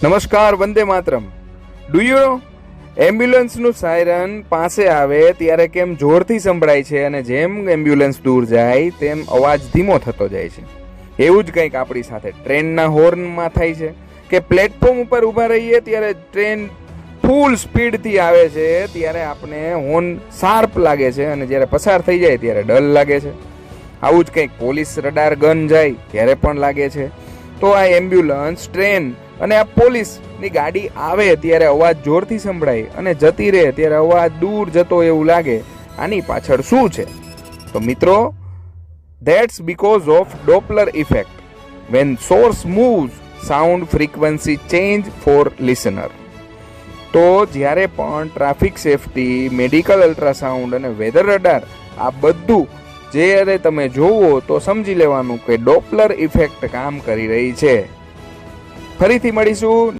નમસ્કાર, Vande Mataram. Do you know એમ્બ્યુલન્સનું siren પાસે આવે ત્યારે કેમ જોરથી સંભળાય છે અને જેમ એમ્બ્યુલન્સ દૂર જાય તેમ અવાજ ધીમો થતો જાય છે. એવું જ કંઈક આપણી સાથે ટ્રેનના હોર્નમાં થાય છે કે પ્લેટફોર્મ ઉપર ઊભા રહીએ ત્યારે ટ્રેન ફૂલ સ્પીડથી આવે છે ત્યારે આપણે હોર્ન શાર્પ લાગે છે અને જ્યારે પસાર થઈ જાય ત્યારે ડલ લાગે છે. આવું જ કંઈક પોલીસ રડાર ગન જાય ત્યારે પણ લાગે છે. તો આ એમ્બ્યુલન્સ, ટ્રેન અને આ પોલીસની ગાડી આવે ત્યારે અવાજ જોરથી સંભળાય અને જતી રહે ત્યારે અવાજ દૂર જતો એવું લાગે. આની પાછળ શું છે? તો મિત્રો, that's because of Doppler effect. When source moves, sound frequency change for listener. તો જ્યારે પણ ટ્રાફિક સેફટી, મેડિકલ અલ્ટ્રાસાઉન્ડ અને વેધર રડાર આ બધું જ્યારે તમે જોવો તો સમજી લેવાનું કે ડોપલર ઇફેક્ટ કામ કરી રહી છે. ફરીથી મળીશું